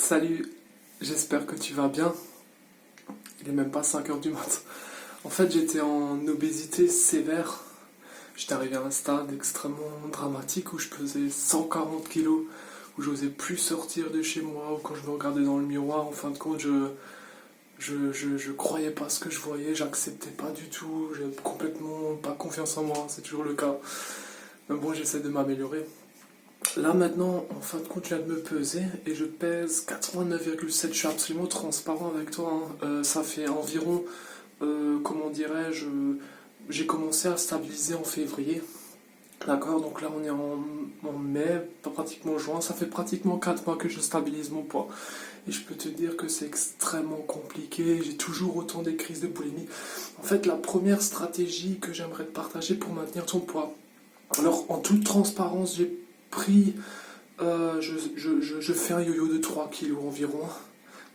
Salut, j'espère que tu vas bien. Il est même pas 5 heures du matin. En fait, j'étais en obésité sévère. J'étais arrivé à un stade extrêmement dramatique où je pesais 140 kilos, où j'osais plus sortir de chez moi, où quand je me regardais dans le miroir, en fin de compte, je croyais pas ce que je voyais, j'acceptais pas du tout, j'avais complètement pas confiance en moi, c'est toujours le cas. Mais bon, j'essaie de m'améliorer. Là maintenant, en fin de compte, je viens de me peser et je pèse 89,7. Je suis absolument transparent avec toi, hein. Ça fait environ, comment dirais-je, j'ai commencé à stabiliser en février. D'accord, donc là on est en mai, pratiquement juin. Ça fait pratiquement 4 mois que je stabilise mon poids. Et je peux te dire que c'est extrêmement compliqué. J'ai toujours autant des crises de boulimie. En fait, la première stratégie que j'aimerais te partager pour maintenir ton poids. Alors, en toute transparence, j'ai pris, je fais un yo-yo de 3 kilos environ.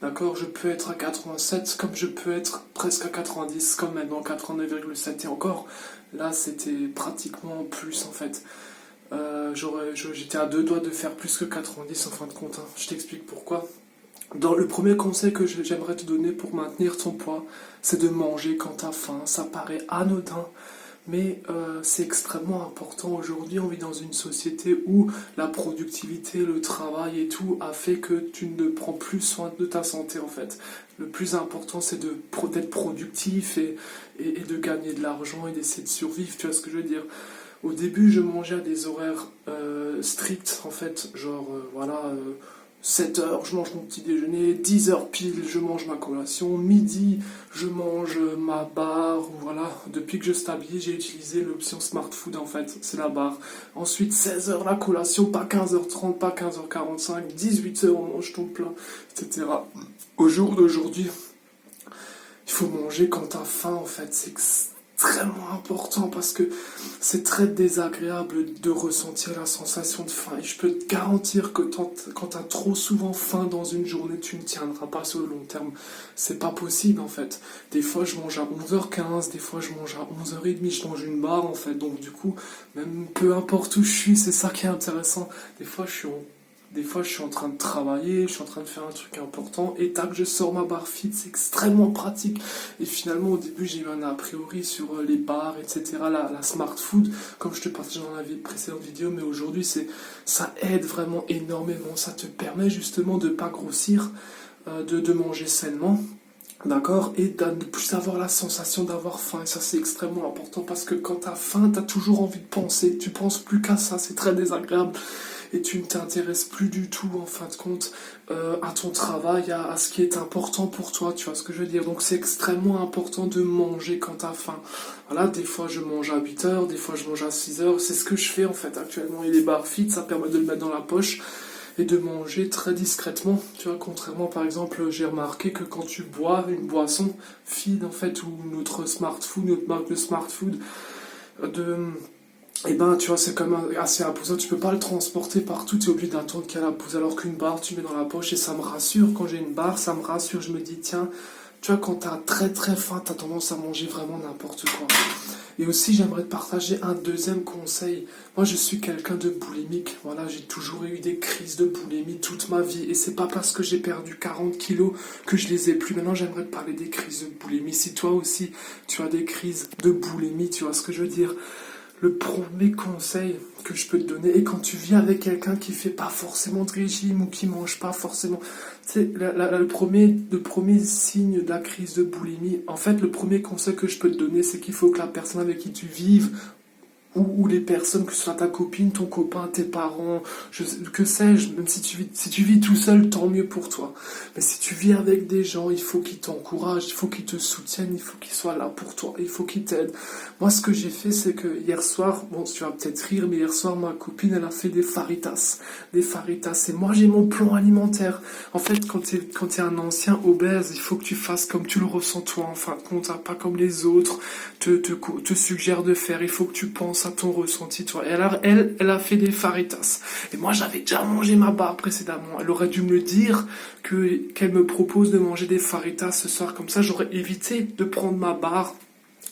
D'accord, je peux être à 87 comme je peux être presque à 90 comme maintenant 89,7 et encore. Là, c'était pratiquement plus en fait. J'étais à deux doigts de faire plus que 90 en fin de compte, hein. Je t'explique pourquoi. Dans le premier conseil que j'aimerais te donner pour maintenir ton poids, c'est de manger quand tu as faim. Ça paraît anodin, mais c'est extrêmement important. Aujourd'hui, on vit dans une société où la productivité, le travail et tout a fait que tu ne prends plus soin de ta santé en fait. Le plus important, c'est d'être productif et de gagner de l'argent et d'essayer de survivre, tu vois ce que je veux dire. Au début, je mangeais à des horaires stricts en fait, genre voilà. 7 heures, je mange mon petit déjeuner, 10 heures pile, je mange ma collation, midi, je mange ma barre, voilà. Depuis que je stabilise, j'ai utilisé l'option Smart Food en fait, c'est la barre. Ensuite, 16 heures la collation, pas 15h30, pas 15h45, 18 heures on mange ton plein, etc. Au jour d'aujourd'hui, il faut manger quand t'as faim en fait, c'est extrêmement important parce que c'est très désagréable de ressentir la sensation de faim. Et je peux te garantir que quand tu as trop souvent faim dans une journée, tu ne tiendras pas sur le long terme. C'est pas possible en fait. Des fois je mange à 11h15, des fois je mange à 11h30, je mange une barre en fait. Donc du coup, même peu importe où je suis, c'est ça qui est intéressant. Des fois, je suis en train de travailler, je suis en train de faire un truc important, et tac, je sors ma barre fit, c'est extrêmement pratique. Et finalement, au début, j'ai eu un a priori sur les barres, etc., la smart food, comme je te partageais dans la précédente vidéo, mais aujourd'hui, ça aide vraiment énormément. Ça te permet justement de ne pas grossir, de manger sainement. D'accord, et de ne plus avoir la sensation d'avoir faim, et ça c'est extrêmement important parce que quand t'as faim, t'as toujours envie de penser, tu penses plus qu'à ça, c'est très désagréable et tu ne t'intéresses plus du tout en fin de compte à ton travail, à ce qui est important pour toi, tu vois ce que je veux dire. Donc c'est extrêmement important de manger quand t'as faim. Voilà, des fois je mange à 8 heures, des fois je mange à 6 heures, c'est ce que je fais en fait actuellement, et les barres fit, ça permet de le mettre dans la poche et de manger très discrètement, tu vois, contrairement par exemple, j'ai remarqué que quand tu bois une boisson feed en fait, ou notre smart food, notre marque de smart food, et ben tu vois, c'est quand même assez imposant, tu peux pas le transporter partout, tu es obligé d'attendre qu'elle la pose, alors qu'une barre tu mets dans la poche, et ça me rassure, quand j'ai une barre ça me rassure, je me dis tiens, tu vois, quand t'as très très faim, t'as tendance à manger vraiment n'importe quoi. Et aussi, j'aimerais te partager un deuxième conseil. Moi, je suis quelqu'un de boulimique. Voilà, j'ai toujours eu des crises de boulimie toute ma vie. Et c'est pas parce que j'ai perdu 40 kilos que je les ai plus. Maintenant, j'aimerais te parler des crises de boulimie. Si toi aussi, tu as des crises de boulimie, tu vois ce que je veux dire. Le premier conseil que je peux te donner, et quand tu vis avec quelqu'un qui fait pas forcément de régime ou qui mange pas forcément, c'est le premier signe de la crise de boulimie. En fait, le premier conseil que je peux te donner, c'est qu'il faut que la personne avec qui tu vives, ou les personnes, que ce soit ta copine, ton copain, tes parents, que sais-je, même si tu vis tout seul, tant mieux pour toi. Mais si tu vis avec des gens, il faut qu'ils t'encouragent, il faut qu'ils te soutiennent, il faut qu'ils soient là pour toi, il faut qu'ils t'aident. Moi, ce que j'ai fait, c'est que hier soir, bon, tu vas peut-être rire, mais hier soir, ma copine, elle a fait des faritas. Et moi, j'ai mon plan alimentaire. En fait, quand t'es un ancien obèse, il faut que tu fasses comme tu le ressens toi, en fin de compte, hein, pas comme les autres te suggèrent de faire. Il faut que tu penses à ton ressenti, toi. Et alors, elle a fait des faritas. Et moi, j'avais déjà mangé ma barre précédemment. Elle aurait dû me dire qu'elle me propose de manger des faritas ce soir. Comme ça, j'aurais évité de prendre ma barre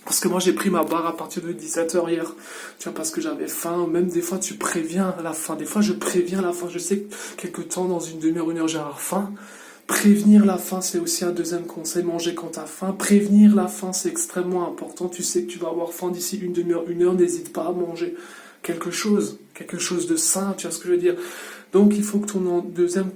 Parce que moi j'ai pris ma barre à partir de 17h hier, tu vois, parce que j'avais faim, même des fois tu préviens à la fin, des fois je préviens à la fin, je sais que quelque temps, dans une demi-heure, une heure, j'ai faim. Prévenir la faim, c'est aussi un deuxième conseil, manger quand t'as faim. Prévenir la faim, c'est extrêmement important, tu sais que tu vas avoir faim d'ici une demi-heure, une heure, n'hésite pas à manger quelque chose de sain, tu vois ce que je veux dire. Donc il faut que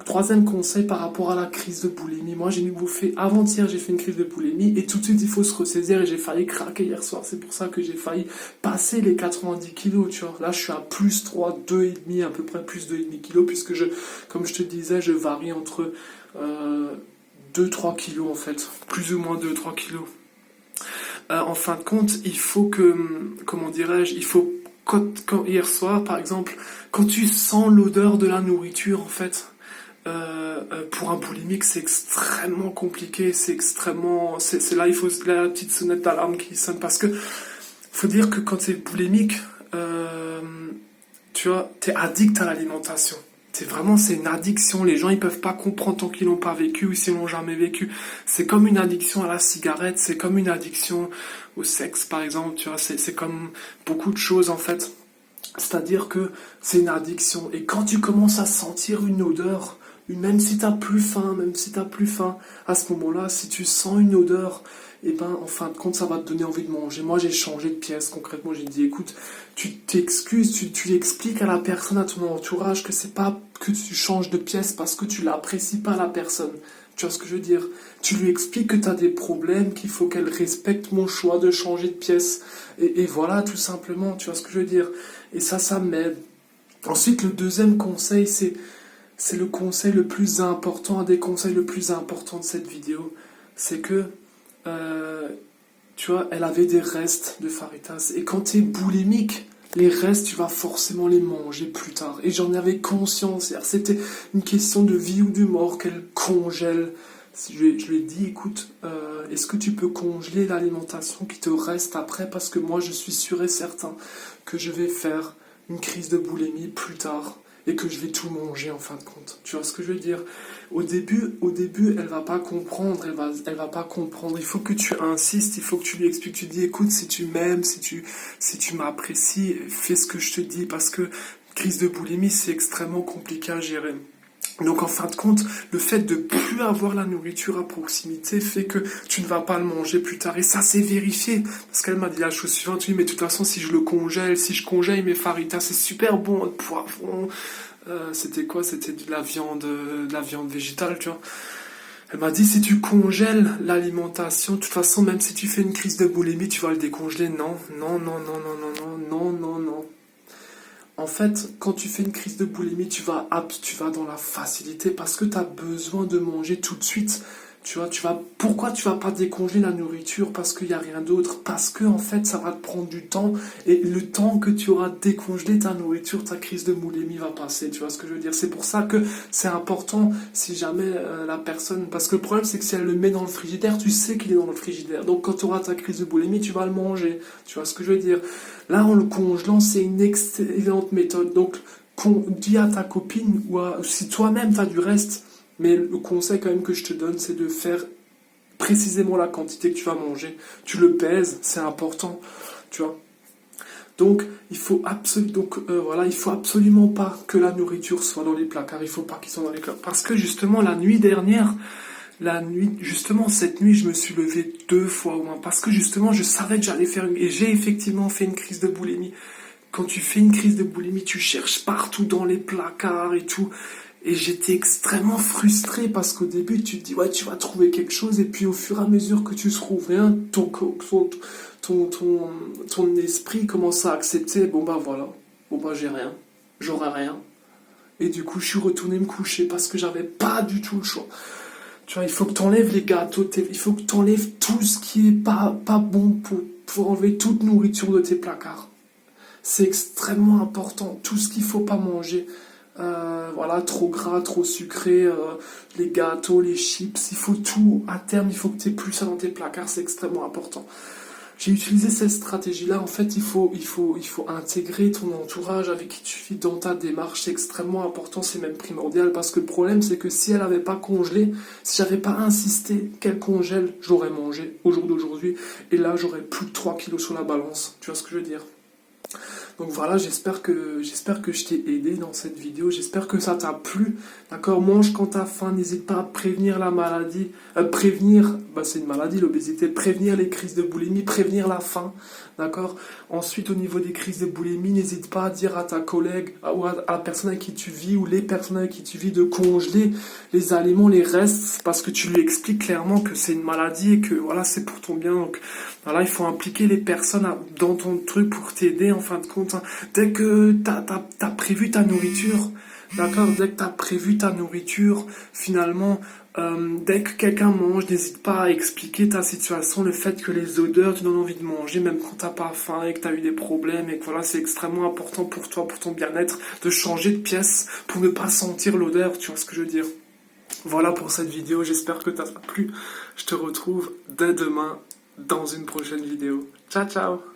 troisième conseil par rapport à la crise de boulimie. Moi j'ai bouffé avant-hier, j'ai fait une crise de boulimie et tout de suite il faut se ressaisir et j'ai failli craquer hier soir. C'est pour ça que j'ai failli passer les 90 kilos, tu vois. Là je suis à plus 3, 2,5, à peu près plus 2,5 kilos puisque comme je te disais, je varie entre 2-3 kilos en fait. Plus ou moins 2-3 kilos. En fin de compte, il faut que, comment dirais-je, il faut hier soir, par exemple, quand tu sens l'odeur de la nourriture, en fait, pour un boulimique, c'est extrêmement compliqué, c'est là, il faut la petite sonnette d'alarme qui sonne, parce que faut dire que quand tu es boulimique, tu vois, t'es addict à l'alimentation. C'est une addiction. Les gens, ils peuvent pas comprendre tant qu'ils l'ont pas vécu ou s'ils l'ont jamais vécu. C'est comme une addiction à la cigarette, c'est comme une addiction au sexe, par exemple, tu vois. C'est comme beaucoup de choses, en fait. C'est-à-dire que c'est une addiction. Et quand tu commences à sentir une odeur, même si t'as plus faim, à ce moment-là, si tu sens une odeur, et ben, en fin de compte, ça va te donner envie de manger. Moi, j'ai changé de pièce, concrètement. J'ai dit, écoute, tu t'excuses, tu expliques à la personne, à ton entourage, que c'est pas que tu changes de pièce parce que tu l'apprécies pas, la personne. Tu vois ce que je veux dire? Tu lui expliques que tu as des problèmes, qu'il faut qu'elle respecte mon choix de changer de pièce. Et voilà, tout simplement, tu vois ce que je veux dire? Et ça m'aide. Ensuite, le deuxième conseil, c'est le conseil le plus important, un des conseils le plus importants de cette vidéo. C'est que, tu vois, elle avait des restes de faritas. Et quand tu es boulimique, les restes, tu vas forcément les manger plus tard. Et j'en avais conscience. C'était une question de vie ou de mort qu'elle congèle. Je lui ai dit, écoute, est-ce que tu peux congeler l'alimentation qui te reste après? Parce que moi, je suis sûr et certain que je vais faire une crise de boulimie plus tard et que je vais tout manger en fin de compte. Tu vois ce que je veux dire? Au début, elle va pas comprendre, elle va pas comprendre. Il faut que tu insistes, il faut que tu lui expliques. Tu dis, écoute, si tu m'aimes, si tu m'apprécies, fais ce que je te dis, parce que crise de boulimie, c'est extrêmement compliqué à gérer. Donc en fin de compte, le fait de plus avoir la nourriture à proximité fait que tu ne vas pas le manger plus tard. Et ça, c'est vérifié. Parce qu'elle m'a dit la chose suivante, oui, mais de toute façon, si je congèle mes faritas, c'est super bon, de poivron. C'était quoi? C'était de la viande végétale, tu vois. Elle m'a dit, si tu congèles l'alimentation, de toute façon, même si tu fais une crise de boulimie, tu vas le décongeler. Non, non, non, non, non, non, non, non, non, non. En fait, quand tu fais une crise de boulimie, tu vas dans la facilité parce que tu as besoin de manger tout de suite. Pourquoi tu vas pas décongeler la nourriture? Parce qu'il n'y a rien d'autre. Parce que, en fait, ça va te prendre du temps. Et le temps que tu auras décongelé ta nourriture, ta crise de boulimie va passer. Tu vois ce que je veux dire? C'est pour ça que c'est important, si jamais la personne... Parce que le problème, c'est que si elle le met dans le frigidaire, tu sais qu'il est dans le frigidaire. Donc, quand tu auras ta crise de boulimie, tu vas le manger. Tu vois ce que je veux dire? Là, en le congelant, c'est une excellente méthode. Donc, dis à ta copine, si toi-même tu as du reste... Mais le conseil quand même que je te donne, c'est de faire précisément la quantité que tu vas manger. Tu le pèses, c'est important, tu vois. Donc, il faut absolument pas que la nourriture soit dans les placards. Il faut pas qu'ils soient dans les placards. Parce que justement, cette nuit, je me suis levé 2 fois au moins. Parce que justement, je savais que j'allais et j'ai effectivement fait une crise de boulimie. Quand tu fais une crise de boulimie, tu cherches partout dans les placards et tout. Et j'étais extrêmement frustré parce qu'au début, tu te dis, ouais, tu vas trouver quelque chose. Et puis au fur et à mesure que tu trouves rien, ton esprit commence à accepter, bon bah voilà, bon bah j'ai rien, j'aurai rien. Et du coup, je suis retourné me coucher parce que j'avais pas du tout le choix. Tu vois, il faut que tu enlèves les gâteaux, il faut que tu enlèves tout ce qui est pas bon pour enlever toute nourriture de tes placards. C'est extrêmement important, tout ce qu'il faut pas manger. Trop gras, trop sucré, les gâteaux, les chips, il faut tout, à terme, il faut que tu aies plus ça dans tes placards, c'est extrêmement important. J'ai utilisé cette stratégie-là. En fait, il faut intégrer ton entourage avec qui tu vis dans ta démarche. C'est extrêmement important, c'est même primordial. Parce que le problème, c'est que si elle n'avait pas congelé, si j'avais pas insisté qu'elle congèle, j'aurais mangé au jour d'aujourd'hui. Et là, j'aurais plus de 3 kilos sur la balance. Tu vois ce que je veux dire? Donc voilà, j'espère que je t'ai aidé dans cette vidéo, j'espère que ça t'a plu. D'accord, mange quand t'as faim, n'hésite pas à prévenir la maladie, c'est une maladie l'obésité, prévenir les crises de boulimie, prévenir la faim. D'accord. Ensuite, au niveau des crises de boulimie, n'hésite pas à dire à ta collègue ou à la personne avec qui tu vis ou les personnes avec qui tu vis de congeler les aliments, les restes, parce que tu lui expliques clairement que c'est une maladie et que voilà, c'est pour ton bien. Donc voilà, il faut impliquer les personnes dans ton truc pour t'aider en fin de compte. Hein. Dès que t'as prévu ta nourriture, d'accord, dès que t'as prévu ta nourriture, finalement, dès que quelqu'un mange, n'hésite pas à expliquer ta situation, le fait que les odeurs te donnent envie de manger, même quand t'as pas faim et que t'as eu des problèmes, et que voilà, c'est extrêmement important pour toi, pour ton bien-être, de changer de pièce pour ne pas sentir l'odeur, tu vois ce que je veux dire. Voilà pour cette vidéo, j'espère que t'as plu. Je te retrouve dès demain dans une prochaine vidéo. Ciao, ciao!